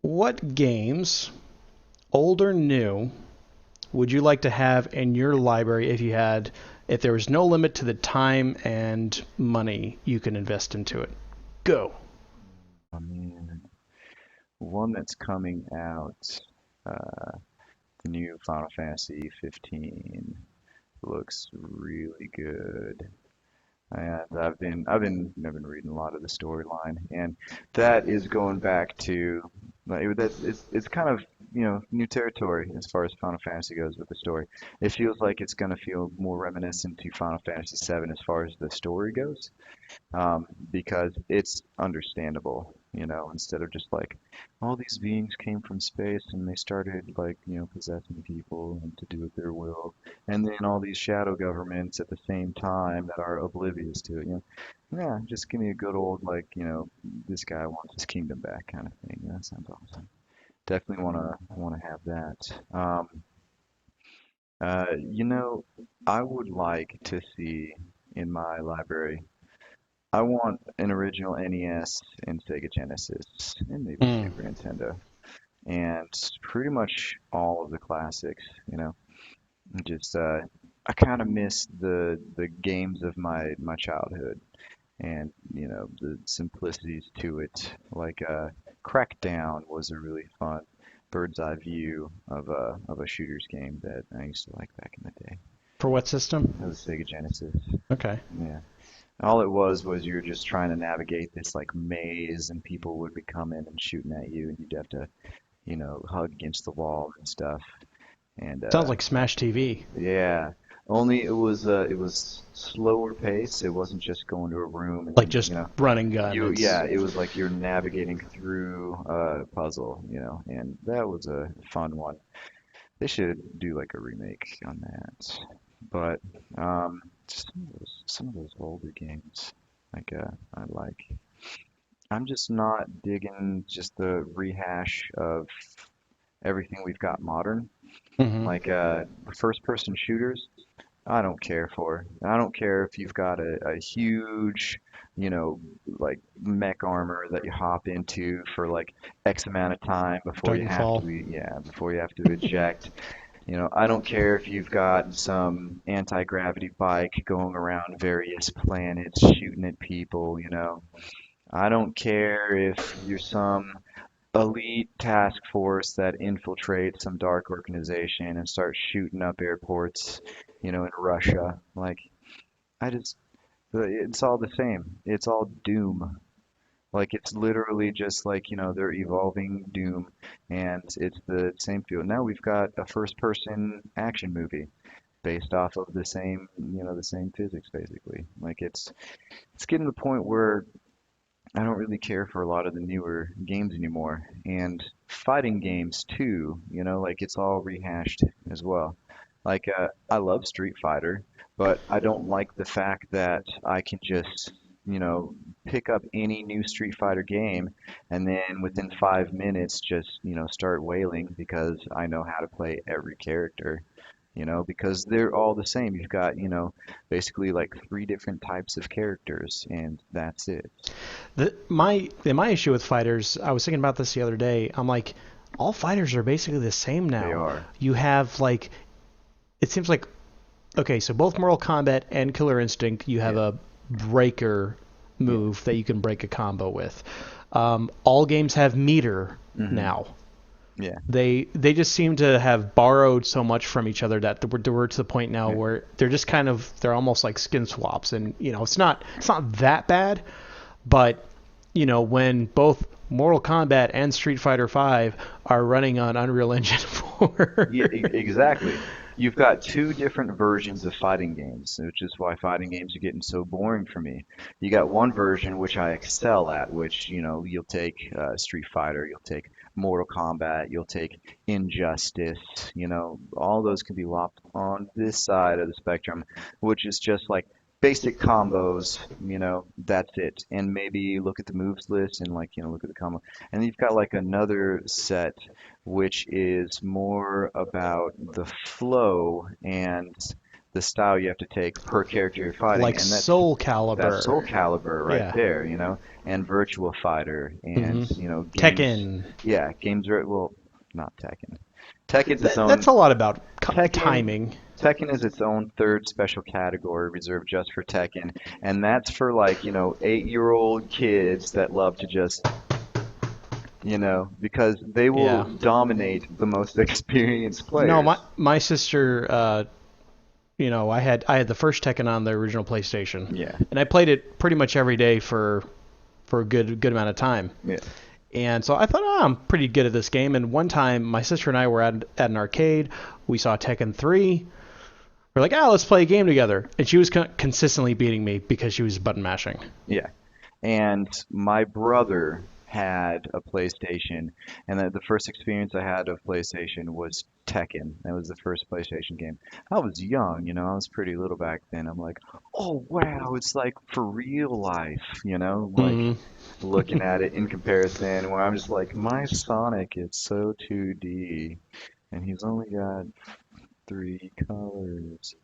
What games, old or new, would you like to have in your library if there was no limit to the time and money you can invest into it? Go. I mean, one that's coming out, uh, the new Final Fantasy 15 looks really good. And I've been reading a lot of the storyline, and that is going back to like it's kind of new territory as far as Final Fantasy goes with the story. It feels like it's gonna feel more reminiscent to Final Fantasy 7 as far as the story goes, because it's understandable, instead of just like all these beings came from space and they started like, possessing people and to do with their will, and then all these shadow governments at the same time that are oblivious to it. Yeah, just give me a good old like, this guy wants his kingdom back kind of thing. That sounds awesome. Definitely wanna have that. You know, I would like to see in my library. I want an original NES and Sega Genesis and maybe Mm. Super Nintendo and pretty much all of the classics, Just I kind of miss the games of my childhood and the simplicities to it. Like Crackdown was a really fun bird's eye view of a shooter's game that I used to like back in the day. For what That system? was Sega Genesis. Okay. Yeah. All it was you're just trying to navigate this like maze and people would be coming and shooting at you and you'd have to, hug against the wall and stuff. And Sounds like Smash TV. yeah, only it was slower pace. It wasn't just going to a room Like and just run and gun. It's yeah, it was like you're navigating through a puzzle, and that was a fun one. They should do like a remake on that. But just some of those older games, like I like. I'm just not digging just the rehash of everything we've got modern. hmm Like first person shooters, I don't care for. I don't care if you've got a huge, like mech armor that you hop into for like X amount of time before you have Titanfall. to, yeah, before you have to eject. I don't care if you've got some anti-gravity bike going around various planets shooting at people. I don't care if you're some elite task force that infiltrates some dark organization and starts shooting up airports, in Russia. Like, I just, it's all the same. It's all Doom. Like, it's literally just like, they're evolving Doom, and it's the same feel. Now we've got a first-person action movie based off of the same physics, basically. Like, it's getting to the point where I don't really care for a lot of the newer games anymore. And fighting games too, like it's all rehashed as well. Like I love Street Fighter, but I don't like the fact that I can just, pick up any new Street Fighter game and then within 5 minutes just, start wailing because I know how to play every character. Because they're all the same. You've got, basically like three different types of characters, and that's it. My issue with fighters, I was thinking about this the other day. I'm like, all fighters are basically the same They now. are. You have like, it seems like, okay, so both Mortal Kombat and Killer Instinct, you have Yeah. a breaker Yeah. move that you can break a combo with. All games have meter Hmm. now. Yeah. They just seem to have borrowed so much from each other that we're to the point now Yeah. where they're almost like skin swaps, and it's not that bad, but when both Mortal Kombat and Street Fighter V are running on Unreal Engine 4. Yeah, exactly. You've got two different versions of fighting games, which is why fighting games are getting so boring for me. You got one version which I excel at, which, you'll take Street Fighter, you'll take Mortal Kombat, you'll take Injustice, all those can be lopped on this side of the spectrum, which is just like basic combos, that's it. And maybe look at the moves list and like, look at the combo. And you've got like another set which is more about the flow and the style you have to take per character you're fighting, Like and Soul that's Soul Calibur. Calibur right Yeah. there, you know, and Virtua Fighter, and Hmm. games. Tekken. Yeah, games are well, not Tekken. Tekken's its That's own a lot about Tekken. timing. Tekken is its own third special category reserved just for Tekken, and that's for like 8-year-old kids that love to just because they will Yeah. dominate the most experienced No, my players. my sister, I had the first Tekken on the original PlayStation, Yeah, and I played it pretty much every day for a good amount of time. yeah, And so I thought, oh, I'm pretty good at this game. And one time, my sister and I were at an arcade. We saw Tekken 3. We're like, let's play a game together. And she was consistently beating me because she was button mashing. yeah. And my brother had a PlayStation, and the first experience I had of PlayStation was Tekken. That was the first PlayStation game. I was young, I was pretty little back then. I'm like, oh wow, it's like for real life, like Hmm. looking at it in comparison, where I'm just like, my Sonic is so 2D, and he's only got three colors,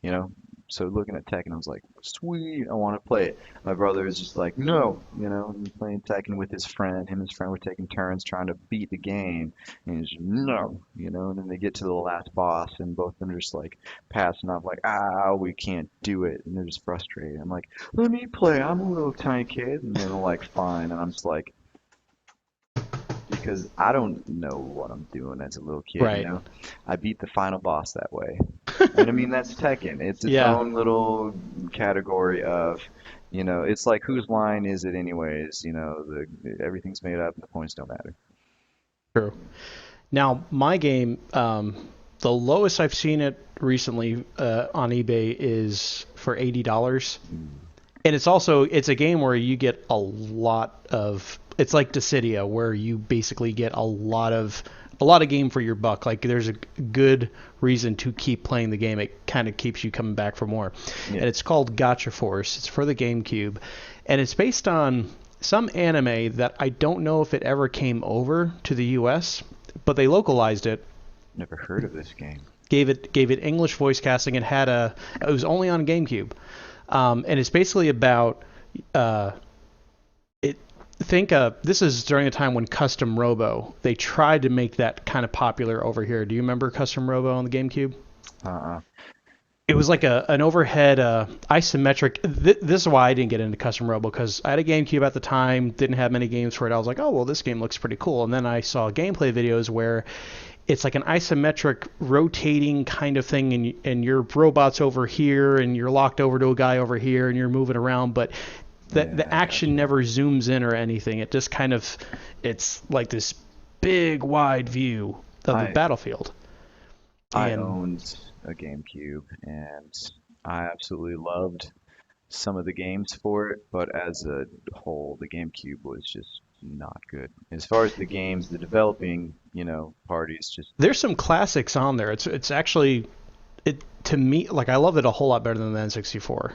you know. So looking at Tekken, I was like, sweet, I want to play it. My brother was just like, no, and playing Tekken with his friend. Him and his friend were taking turns trying to beat the game, and he's no, and then they get to the last boss, and both of them are just like passing off, like, we can't do it, and they're just frustrated. I'm like, let me play. I'm a little tiny kid, and they're like, fine, and I'm just like, because I don't know what I'm doing as a little kid, Right. I beat the final boss that way. And I mean, that's Tekken. It's its Yeah. own little category of, it's like whose line is it anyways? Everything's made up and the points don't matter. True. Now, my game, the lowest I've seen it recently on eBay is for $80. And it's a game where you get a lot of, it's like Dissidia, where you basically get a lot of game for your buck. Like there's a good reason to keep playing the game. It kind of keeps you coming back for more. Yeah. And it's called Gotcha Force. It's for the GameCube, and it's based on some anime that I don't know if it ever came over to the US, but they localized it, Never heard of this game. gave it English voice casting, and it was only on GameCube. And it's basically about it. This is during a time when Custom Robo, they tried to make that kind of popular over here. Do you remember Custom Robo on the GameCube? Uh-uh. It was like an overhead isometric. This is why I didn't get into Custom Robo, because I had a GameCube at the time, didn't have many games for it. I was like, oh well, this game looks pretty cool. And then I saw gameplay videos where it's like an isometric rotating kind of thing, and your robot's over here, and you're locked over to a guy over here, and you're moving around, but the Yeah, I action gotcha. never zooms in or anything. It just kind of, it's like this big wide view of the I battlefield. I And owned a GameCube and I absolutely loved some of the games for it, but as a whole, the GameCube was just not good. As far as the games, the developing, parties just there's some classics on there. It's actually, it to me, like, I love it a whole lot better than the N64.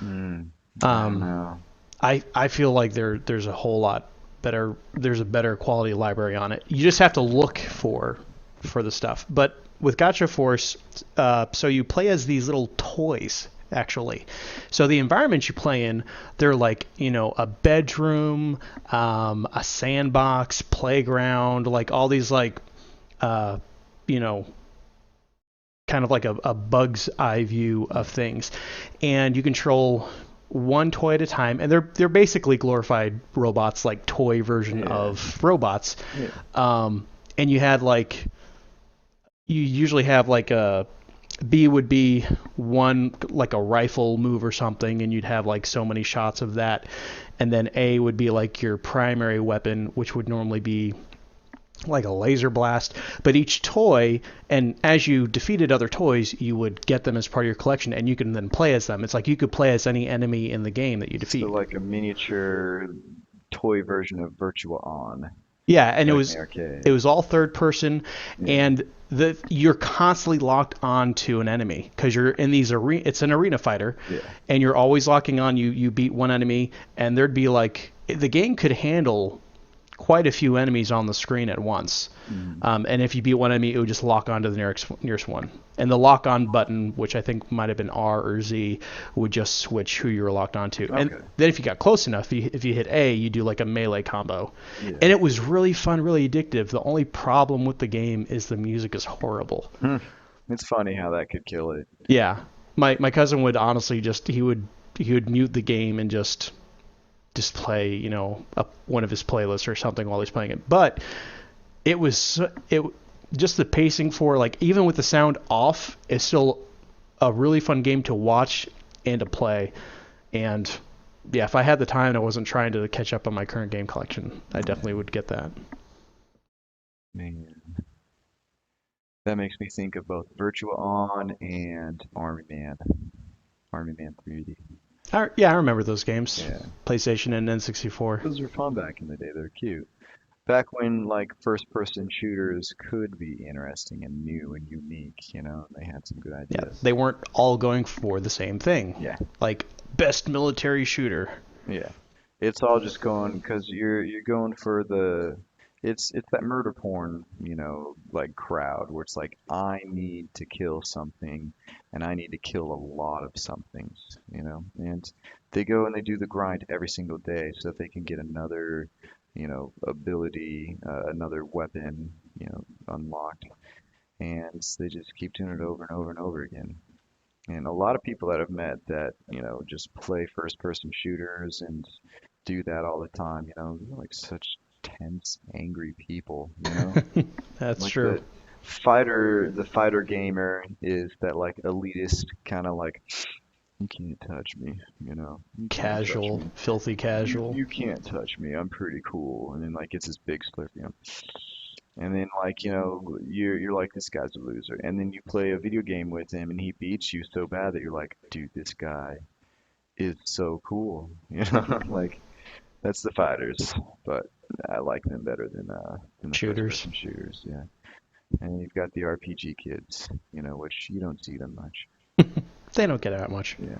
mm, I don't Um, know. I feel like there's a whole lot better. There's a better quality library on it. You just have to look for the stuff. But with Gotcha Force, so you play as these little toys actually. So the environments you play in, they're like, a bedroom, a sandbox, playground, like all these like, uh, you know, kind of like a bug's eye view of things, and you control one toy at a time, and they're basically glorified robots, like toy version Yeah, of robots. yeah, And you usually have like a B would be one, like a rifle move or something, and you'd have like so many shots of that, and then A would be like your primary weapon, which would normally be like a laser blast. But each toy, and as you defeated other toys, you would get them as part of your collection, and you can then play as them. It's like you could play as any enemy in the game that you so defeat. like a miniature toy version of Virtua On, Yeah, and it like in the was arcade. it was all third person, Yeah, and you're constantly locked on to an enemy because you're in these arena. It's an arena fighter, yeah, and you're always locking on. You beat one enemy, and there'd be like, the game could handle quite a few enemies on the screen at once. Mm. And if you beat one enemy, it would just lock onto the nearest one. And the lock on button, which I think might have been R or Z, would just switch who you were locked onto. And Okay. then if you got close enough, if you hit A, you do like a melee combo. Yeah. And it was really fun, really addictive. The only problem with the game is the music is horrible. Hmm. It's funny how that could kill it. Yeah, my cousin would honestly just he would mute the game and just play one of his playlists or something while he's playing it. But it just the pacing for like even with the sound off is still a really fun game to watch and to play. And yeah, if I had the time and I wasn't trying to catch up on my current game collection, I definitely would get that. Man, that makes me think of both Virtua On and Army Man. Army Man 3D. Yeah, I remember those games. Yeah. PlayStation and N64. Those were fun back in the day. They're cute. Back when like first person shooters could be interesting and new and unique, they had some good Yeah, ideas. they weren't all going for the same thing. Yeah. Like best military shooter. Yeah. It's all just going because you're going for the it's that murder porn, like crowd where it's like I need to kill something and I need to kill a lot of somethings. And they go and they do the grind every single day so that they can get another, ability, another weapon, unlocked. And they just keep doing it over and over and over again. And a lot of people that I've met that, just play first person shooters and do that all the time, they're like such tense, angry people. That's Like true. the fighter gamer is that like elitist kind of like, you can't touch me, you can't touch Casual, me. filthy You, casual. you can't touch me. I'm pretty cool. And then like it's this big slurp. And then like, you're like this guy's a loser. And then you play a video game with him and he beats you so bad that you're like, dude, this guy is so cool. Like that's the fighters. But I like them better than the first Shooters. person shooters, yeah. And you've got the RPG kids, which you don't see them much. They don't get out much. Yeah.